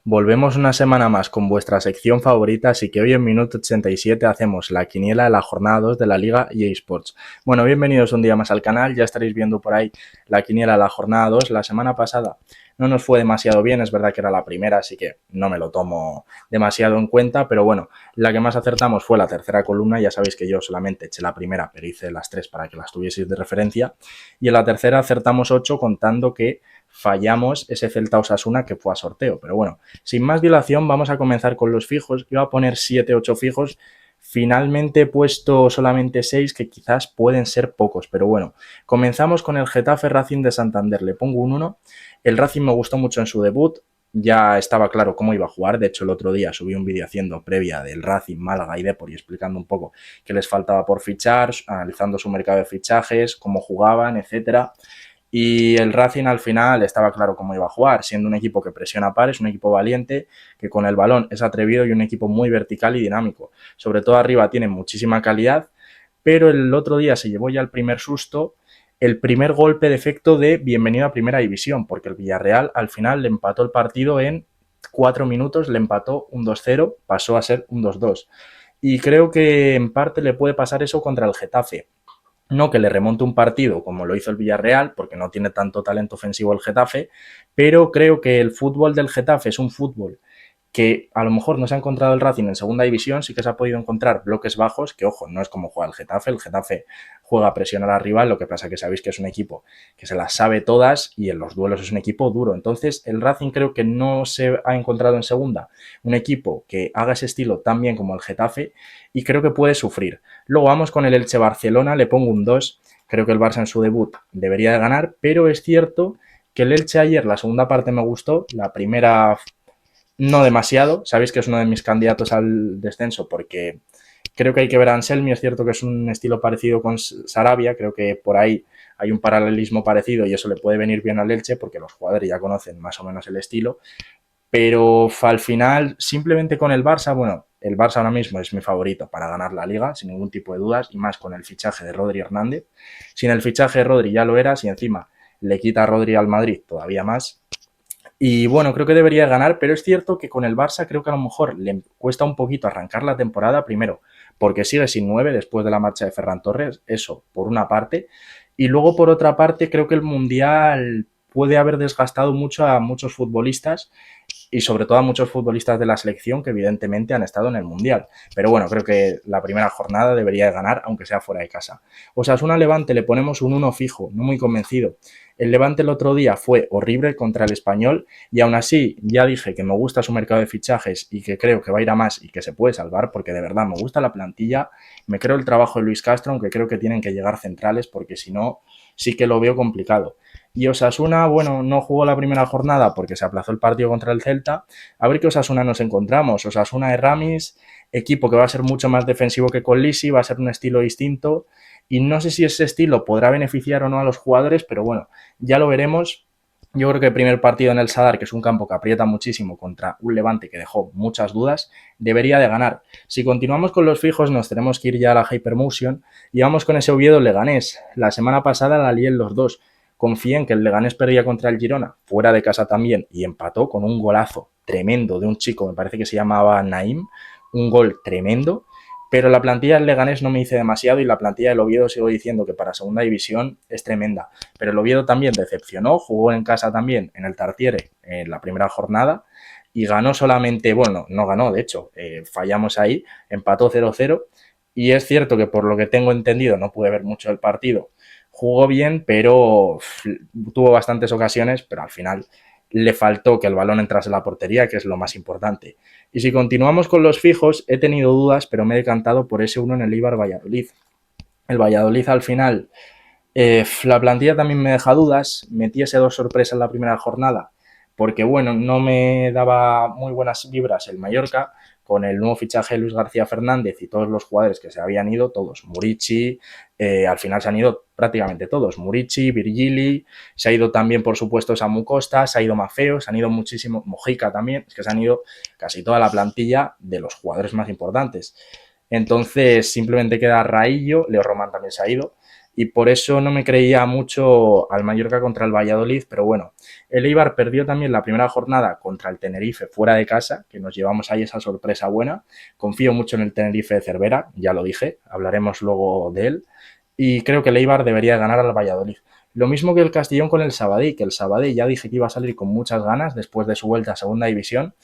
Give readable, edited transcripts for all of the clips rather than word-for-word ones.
Volvemos una semana más con vuestra sección favorita, así que hoy en minuto 87 hacemos la quiniela de la jornada 2 de la Liga EA Sports. Bueno, bienvenidos un día más al canal, ya estaréis viendo por ahí la quiniela de la jornada 2. La semana pasada no nos fue demasiado bien, es verdad que era la primera, así que no me lo tomo demasiado en cuenta, pero bueno, la que más acertamos fue la tercera columna, ya sabéis que yo solamente eché la primera, pero hice las tres para que las tuvieseis de referencia, y en la tercera acertamos 8 contando que fallamos ese Celta Osasuna que fue a sorteo, pero bueno, sin más dilación, vamos a comenzar con los fijos. Iba a poner 7, 8 fijos. Finalmente he puesto solamente 6, que quizás pueden ser pocos, pero bueno. Comenzamos con el Getafe Racing de Santander. Le pongo un 1. El Racing me gustó mucho en su debut. Ya estaba claro cómo iba a jugar. De hecho, el otro día subí un vídeo haciendo previa del Racing, Málaga y Depor y explicando un poco qué les faltaba por fichar, analizando su mercado de fichajes, cómo jugaban, etcétera. Y el Racing al final estaba claro cómo iba a jugar, siendo un equipo que presiona a pares, un equipo valiente, que con el balón es atrevido y un equipo muy vertical y dinámico. Sobre todo arriba tiene muchísima calidad, pero el otro día se llevó ya el primer susto, el primer golpe de efecto de bienvenido a Primera División, porque el Villarreal al final le empató el partido en 4 minutos, le empató un 2-0, pasó a ser un 2-2. Y creo que en parte le puede pasar eso contra el Getafe. No que le remonte un partido como lo hizo el Villarreal, porque no tiene tanto talento ofensivo el Getafe, pero creo que el fútbol del Getafe es un fútbol que a lo mejor no se ha encontrado el Racing en segunda división, sí que se ha podido encontrar bloques bajos, que ojo, no es como juega el Getafe juega a presionar al rival, lo que pasa que sabéis que es un equipo que se las sabe todas y en los duelos es un equipo duro. Entonces el Racing creo que no se ha encontrado en segunda un equipo que haga ese estilo tan bien como el Getafe y creo que puede sufrir. Luego vamos con el Elche Barcelona, le pongo un 2. Creo que el Barça en su debut debería de ganar, pero es cierto que el Elche ayer, la segunda parte me gustó, la primera no demasiado. Sabéis que es uno de mis candidatos al descenso porque creo que hay que ver a Anselmi. Es cierto que es un estilo parecido con Sarabia, creo que por ahí hay un paralelismo parecido y eso le puede venir bien al Elche porque los jugadores ya conocen más o menos el estilo, pero al final, simplemente con el Barça, bueno, el Barça ahora mismo es mi favorito para ganar la Liga, sin ningún tipo de dudas, y más con el fichaje de Rodri Hernández. Sin el fichaje de Rodri ya lo eras, y encima le quita a Rodri al Madrid todavía más. Y bueno, creo que debería ganar, pero es cierto que con el Barça creo que a lo mejor le cuesta un poquito arrancar la temporada, primero porque sigue sin 9 después de la marcha de Ferran Torres, eso por una parte, y luego por otra parte creo que el Mundial puede haber desgastado mucho a muchos futbolistas y sobre todo a muchos futbolistas de la selección que evidentemente han estado en el Mundial. Pero bueno, creo que la primera jornada debería de ganar, aunque sea fuera de casa. Osasuna Levante le ponemos un 1 fijo, no muy convencido. El Levante el otro día fue horrible contra el Español y aún así ya dije que me gusta su mercado de fichajes y que creo que va a ir a más y que se puede salvar porque de verdad me gusta la plantilla, me creo el trabajo de Luis Castro, aunque creo que tienen que llegar centrales porque si no sí que lo veo complicado. Y Osasuna, bueno, no jugó la primera jornada porque se aplazó el partido contra el Celta. A ver qué Osasuna nos encontramos. Osasuna de Ramis, equipo que va a ser mucho más defensivo que con Lisi, va a ser un estilo distinto. Y no sé si ese estilo podrá beneficiar o no a los jugadores, pero bueno, ya lo veremos. Yo creo que el primer partido en el Sadar, que es un campo que aprieta muchísimo contra un Levante que dejó muchas dudas, debería de ganar. Si continuamos con los fijos, nos tenemos que ir ya a la Hypermotion y vamos con ese Oviedo Leganés. La semana pasada la lié en los dos. Confié en que el Leganés perdía contra el Girona, fuera de casa también, y empató con un golazo tremendo de un chico, me parece que se llamaba Naim, un gol tremendo, pero la plantilla del Leganés no me hice demasiado y la plantilla del Oviedo sigo diciendo que para segunda división es tremenda. Pero el Oviedo también decepcionó, jugó en casa también en el Tartiere en la primera jornada y ganó solamente, bueno, no ganó, de hecho, fallamos ahí, empató 0-0 y es cierto que por lo que tengo entendido no pude ver mucho el partido, jugó bien, pero tuvo bastantes ocasiones, pero al final le faltó que el balón entrase en la portería, que es lo más importante. Y si continuamos con los fijos, he tenido dudas, pero me he decantado por ese uno en el Eibar Valladolid. El Valladolid al final, la plantilla también me deja dudas, metí ese dos sorpresas en la primera jornada, porque bueno, no me daba muy buenas vibras el Mallorca, con el nuevo fichaje de Luis García Fernández y todos los jugadores que se habían ido, todos, Murici, al final se han ido prácticamente todos, Murici, Virgili, se ha ido también por supuesto Samu Costa, se ha ido Mafeo, se han ido muchísimo, Mojica también, es que se han ido casi toda la plantilla de los jugadores más importantes. Entonces simplemente queda Raillo, Leo Román también se ha ido, y por eso no me creía mucho al Mallorca contra el Valladolid, pero bueno, el Eibar perdió también la primera jornada contra el Tenerife fuera de casa, que nos llevamos ahí esa sorpresa buena. Confío mucho en el Tenerife de Cervera, ya lo dije, hablaremos luego de él, y creo que el Eibar debería ganar al Valladolid. Lo mismo que el Castellón con el Sabadell, que el Sabadell ya dije que iba a salir con muchas ganas después de su vuelta a segunda división.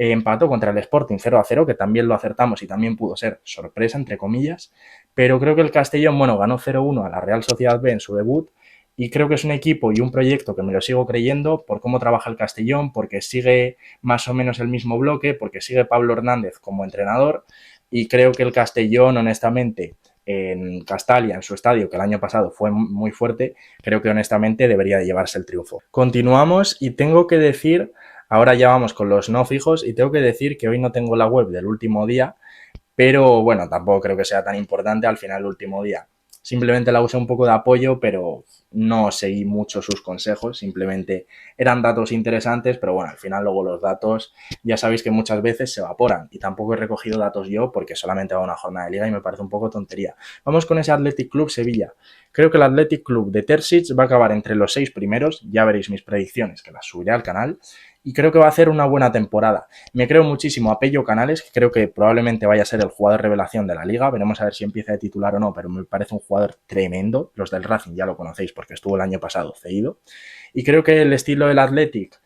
Empató contra el Sporting 0-0, que también lo acertamos y también pudo ser sorpresa, entre comillas, pero creo que el Castellón, bueno, ganó 0-1 a la Real Sociedad B en su debut y creo que es un equipo y un proyecto que me lo sigo creyendo por cómo trabaja el Castellón, porque sigue más o menos el mismo bloque, porque sigue Pablo Hernández como entrenador y creo que el Castellón, honestamente, en Castalia, en su estadio, que el año pasado fue muy fuerte, creo que honestamente debería de llevarse el triunfo. Continuamos y tengo que decir, ahora ya vamos con los no fijos y tengo que decir que hoy no tengo la web del último día, pero bueno, tampoco creo que sea tan importante al final el último día. Simplemente la usé un poco de apoyo, pero no seguí mucho sus consejos, simplemente eran datos interesantes, pero bueno, al final luego los datos ya sabéis que muchas veces se evaporan y tampoco he recogido datos yo porque solamente hago una jornada de liga y me parece un poco tontería. Vamos con ese Athletic Club Sevilla. Creo que el Athletic Club de Terzic va a acabar entre los 6 primeros, ya veréis mis predicciones que las subiré al canal y creo que va a hacer una buena temporada. Me creo muchísimo a Pello Canales, que creo que probablemente vaya a ser el jugador revelación de la liga. Veremos a ver si empieza de titular o no, pero me parece un jugador tremendo. Los del Racing ya lo conocéis porque estuvo el año pasado cedido. Y creo que el estilo del Athletic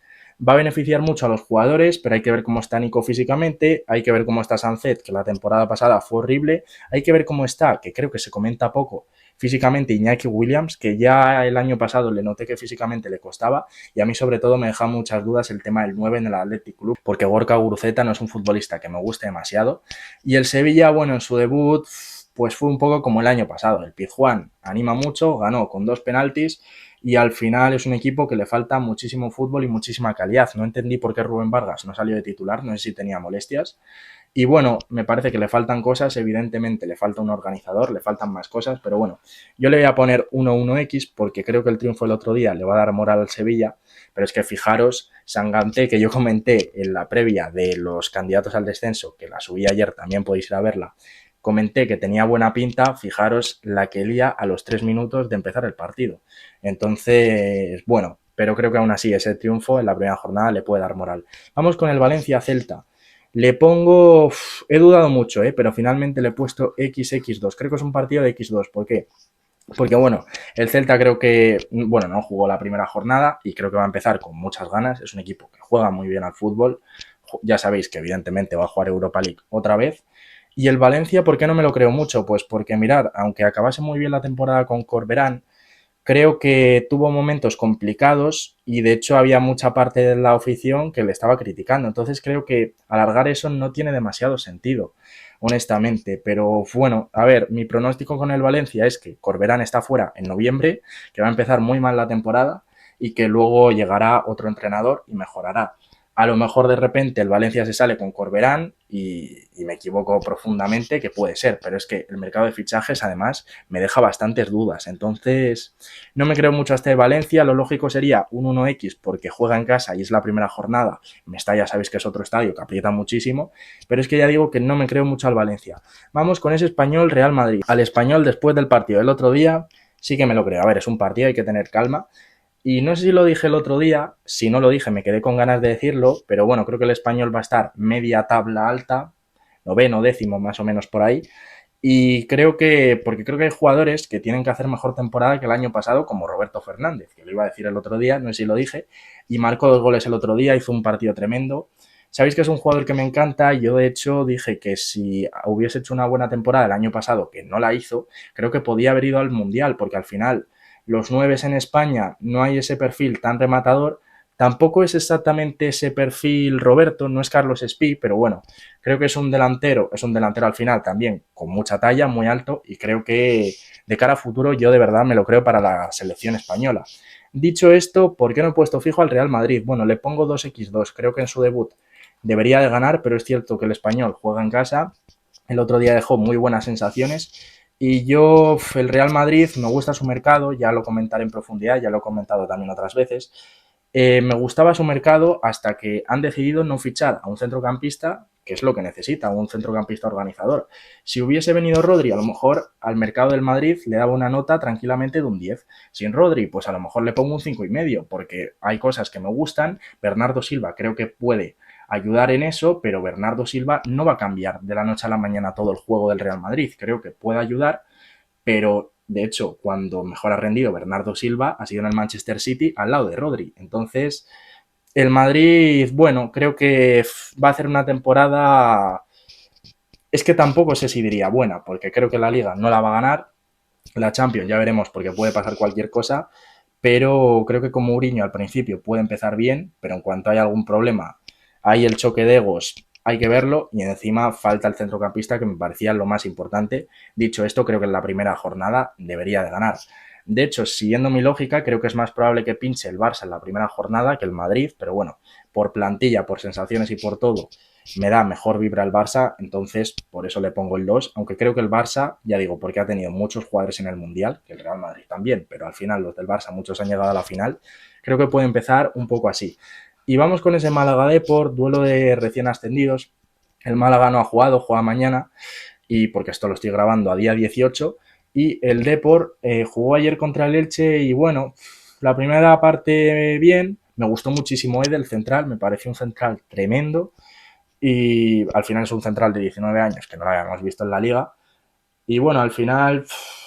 va a beneficiar mucho a los jugadores, pero hay que ver cómo está Nico físicamente, hay que ver cómo está Sancet, que la temporada pasada fue horrible, hay que ver cómo está, que creo que se comenta poco, físicamente Iñaki Williams, que ya el año pasado le noté que físicamente le costaba y a mí sobre todo me deja muchas dudas el tema del 9 en el Athletic Club, porque Gorka Guruceta no es un futbolista que me guste demasiado y el Sevilla, bueno, en su debut pues fue un poco como el año pasado, el Pizjuán anima mucho, ganó con 2 penaltis y al final es un equipo que le falta muchísimo fútbol y muchísima calidad. No entendí por qué Rubén Vargas no salió de titular, no sé si tenía molestias. Y bueno, me parece que le faltan cosas, evidentemente le falta un organizador, le faltan más cosas, pero bueno, yo le voy a poner 1-1X porque creo que el triunfo del otro día le va a dar moral al Sevilla, pero es que fijaros, Sanganté, que yo comenté en la previa de los candidatos al descenso, que la subí ayer, también podéis ir a verla, comenté que tenía buena pinta, fijaros la que lía a los 3 minutos de empezar el partido. Entonces, bueno, pero creo que aún así ese triunfo en la primera jornada le puede dar moral. Vamos con el Valencia-Celta. Le pongo, he dudado mucho, pero finalmente le he puesto XX2. Creo que es un partido de X2. ¿Por qué? Porque bueno, el Celta creo que, bueno, no jugó la primera jornada y creo que va a empezar con muchas ganas. Es un equipo que juega muy bien al fútbol. Ya sabéis que evidentemente va a jugar Europa League otra vez. Y el Valencia, ¿por qué no me lo creo mucho? Pues porque mirad, aunque acabase muy bien la temporada con Corberán, creo que tuvo momentos complicados y de hecho había mucha parte de la afición que le estaba criticando. Entonces creo que alargar eso no tiene demasiado sentido, honestamente. Pero bueno, a ver, mi pronóstico con el Valencia es que Corberán está fuera en noviembre, que va a empezar muy mal la temporada y que luego llegará otro entrenador y mejorará. A lo mejor de repente el Valencia se sale con Corberán y me equivoco profundamente, que puede ser, pero es que el mercado de fichajes además me deja bastantes dudas. Entonces, no me creo mucho a este Valencia. Lo lógico sería un 1X porque juega en casa y es la primera jornada. Mestalla, sabéis que es otro estadio que aprieta muchísimo, pero es que ya digo que no me creo mucho al Valencia. Vamos con ese Español Real Madrid. Al Español después del partido del otro día sí que me lo creo. A ver, es un partido, hay que tener calma. Y no sé si lo dije el otro día, si no lo dije me quedé con ganas de decirlo, pero bueno, creo que el Español va a estar media tabla alta, noveno, décimo más o menos por ahí, y creo que, porque creo que hay jugadores que tienen que hacer mejor temporada que el año pasado, como Roberto Fernández, que lo iba a decir el otro día, no sé si lo dije, y marcó 2 goles el otro día, hizo un partido tremendo. Sabéis que es un jugador que me encanta y yo de hecho dije que si hubiese hecho una buena temporada el año pasado, que no la hizo, creo que podía haber ido al Mundial, porque al final los 9 en España no hay ese perfil tan rematador. Tampoco es exactamente ese perfil Roberto, no es Carlos Espí, pero bueno, creo que es un delantero al final también con mucha talla, muy alto y creo que de cara a futuro yo de verdad me lo creo para la selección española. Dicho esto, ¿por qué no he puesto fijo al Real Madrid? Bueno, le pongo 2x2, creo que en su debut debería de ganar, pero es cierto que el español juega en casa, el otro día dejó muy buenas sensaciones y yo, el Real Madrid, me gusta su mercado, ya lo comentaré en profundidad, ya lo he comentado también otras veces, Me gustaba su mercado hasta que han decidido no fichar a un centrocampista, que es lo que necesita, un centrocampista organizador. Si hubiese venido Rodri, a lo mejor al mercado del Madrid le daba una nota tranquilamente de un 10. Sin Rodri, pues a lo mejor le pongo un 5,5, porque hay cosas que me gustan. Bernardo Silva creo que puede ayudar en eso, pero Bernardo Silva no va a cambiar de la noche a la mañana todo el juego del Real Madrid. Creo que puede ayudar, pero de hecho, cuando mejor ha rendido Bernardo Silva ha sido en el Manchester City al lado de Rodri. Entonces, el Madrid, bueno, creo que va a hacer una temporada. Es que tampoco sé si diría buena, porque creo que la Liga no la va a ganar. La Champions ya veremos, porque puede pasar cualquier cosa. Pero creo que con Mourinho al principio puede empezar bien, pero en cuanto hay algún problema, hay el choque de egos, hay que verlo, y encima falta el centrocampista, que me parecía lo más importante. Dicho esto, creo que en la primera jornada debería de ganar. De hecho, siguiendo mi lógica, creo que es más probable que pinche el Barça en la primera jornada que el Madrid, pero bueno, por plantilla, por sensaciones y por todo, me da mejor vibra el Barça, entonces por eso le pongo el 2, aunque creo que el Barça, ya digo, porque ha tenido muchos jugadores en el Mundial, que el Real Madrid también, pero al final los del Barça muchos han llegado a la final, creo que puede empezar un poco así. Y vamos con ese Málaga Depor, duelo de recién ascendidos. El Málaga no ha jugado, juega mañana, y porque esto lo estoy grabando a día 18, y el Depor jugó ayer contra el Elche y bueno, la primera parte bien, me gustó muchísimo Eder, el central, me pareció un central tremendo, y al final es un central de 19 años que no lo habíamos visto en la liga. Y bueno, al final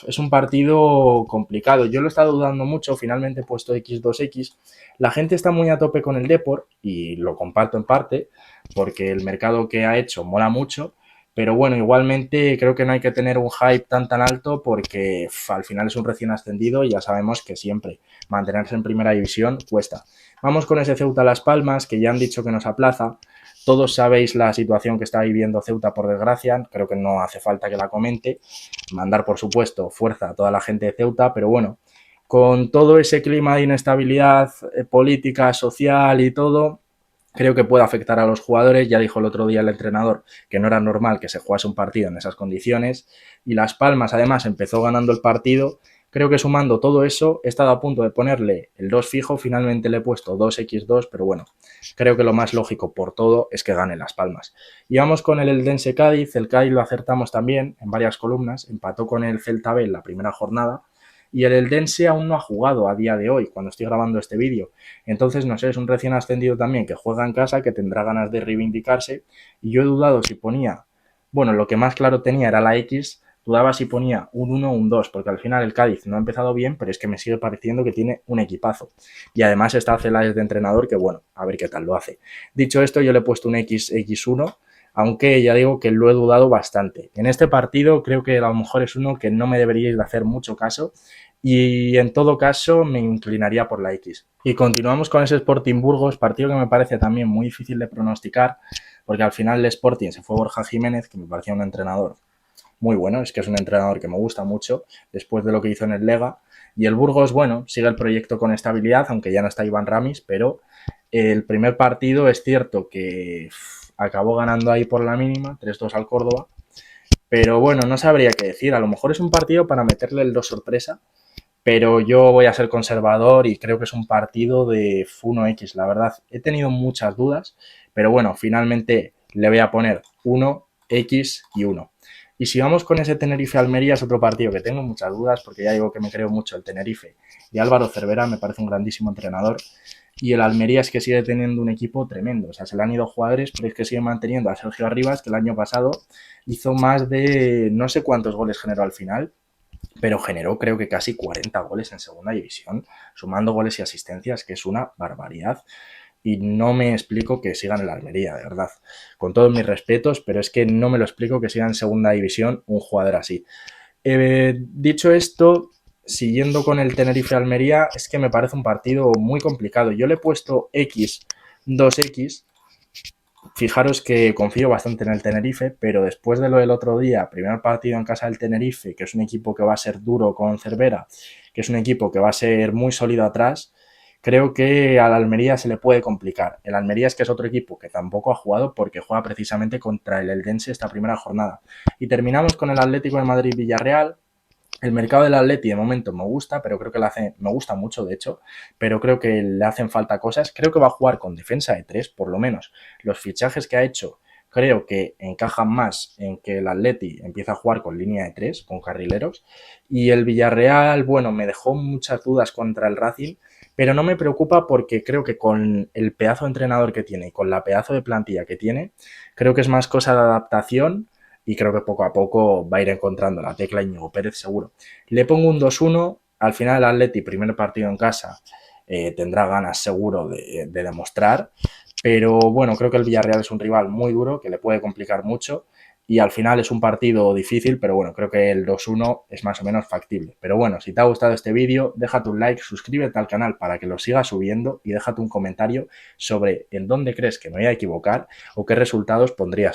es un partido complicado. Yo lo he estado dudando mucho, finalmente he puesto X2X. La gente está muy a tope con el Depor y lo comparto en parte porque el mercado que ha hecho mola mucho. Pero bueno, igualmente creo que no hay que tener un hype tan alto porque al final es un recién ascendido y ya sabemos que siempre mantenerse en primera división cuesta. Vamos con ese Ceuta Las Palmas, que ya han dicho que nos aplaza. Todos sabéis la situación que está viviendo Ceuta, por desgracia, creo que no hace falta que la comente. Mandar, por supuesto, fuerza a toda la gente de Ceuta, pero bueno, con todo ese clima de inestabilidad política, social y todo, creo que puede afectar a los jugadores. Ya dijo el otro día el entrenador que no era normal que se jugase un partido en esas condiciones. Y Las Palmas, además, empezó ganando el partido. Creo que sumando todo eso, he estado a punto de ponerle el 2 fijo, finalmente le he puesto 2x2, pero bueno, creo que lo más lógico por todo es que gane Las Palmas. Y vamos con el Eldense Cádiz. El Cádiz lo acertamos también en varias columnas, empató con el Celta B en la primera jornada, y el Eldense aún no ha jugado a día de hoy, cuando estoy grabando este vídeo. Entonces, no sé, es un recién ascendido también que juega en casa, que tendrá ganas de reivindicarse, y yo he dudado si ponía, bueno, lo que más claro tenía era la X, dudaba si ponía un 1 o un 2, porque al final el Cádiz no ha empezado bien, pero es que me sigue pareciendo que tiene un equipazo. Y además está Celades de entrenador, que bueno, a ver qué tal lo hace. Dicho esto, yo le he puesto un X1, aunque ya digo que lo he dudado bastante. En este partido creo que a lo mejor es uno que no me deberíais de hacer mucho caso, y en todo caso me inclinaría por la X. Y continuamos con ese Sporting Burgos, partido que me parece también muy difícil de pronosticar, porque al final el Sporting se fue Borja Jiménez, que me parecía un entrenador muy bueno, es que es un entrenador que me gusta mucho después de lo que hizo en el Lega, y el Burgos, bueno, sigue el proyecto con estabilidad, aunque ya no está Iván Ramis, pero el primer partido es cierto que acabó ganando ahí por la mínima, 3-2 al Córdoba, pero bueno, no sabría qué decir, a lo mejor es un partido para meterle el 2 sorpresa, pero yo voy a ser conservador y creo que es un partido de 1X, la verdad. He tenido muchas dudas, pero bueno, finalmente le voy a poner 1X y 1. Y si vamos con ese Tenerife-Almería, es otro partido que tengo muchas dudas, porque ya digo que me creo mucho el Tenerife. Y Álvaro Cervera me parece un grandísimo entrenador. Y el Almería es que sigue teniendo un equipo tremendo. O sea, se le han ido jugadores, pero es que sigue manteniendo a Sergio Arribas, que el año pasado hizo más de no sé cuántos goles generó al final, pero generó creo que casi 40 goles en segunda división, sumando goles y asistencias, que es una barbaridad. Y no me explico que sigan en la Almería, de verdad. Con todos mis respetos, pero es que no me lo explico que siga en segunda división un jugador así. Dicho esto, siguiendo con el Tenerife-Almería, es que me parece un partido muy complicado. Yo le he puesto X, 2X. Fijaros que confío bastante en el Tenerife, pero después de lo del otro día, primer partido en casa del Tenerife, que es un equipo que va a ser duro con Cervera, que es un equipo que va a ser muy sólido atrás, creo que al Almería se le puede complicar. El Almería es que es otro equipo que tampoco ha jugado porque juega precisamente contra el Eldense esta primera jornada. Y terminamos con el Atlético de Madrid-Villarreal. El mercado del Atleti de momento me gusta, pero creo que me gusta mucho de hecho, pero creo que le hacen falta cosas. Creo que va a jugar con defensa de tres, por lo menos. Los fichajes que ha hecho creo que encajan más en que el Atleti empieza a jugar con línea de tres, con carrileros. Y el Villarreal, bueno, me dejó muchas dudas contra el Racing, pero no me preocupa porque creo que con el pedazo de entrenador que tiene y con la pedazo de plantilla que tiene, creo que es más cosa de adaptación y creo que poco a poco va a ir encontrando la tecla Íñigo Pérez seguro. Le pongo un 2-1, al final el Atleti, primer partido en casa, tendrá ganas seguro de demostrar, pero bueno, creo que el Villarreal es un rival muy duro que le puede complicar mucho y al final es un partido difícil, pero bueno, creo que el 2-1 es más o menos factible. Pero bueno, si te ha gustado este vídeo, déjate un like, suscríbete al canal para que lo siga subiendo y déjate un comentario sobre en dónde crees que me voy a equivocar o qué resultados pondrías.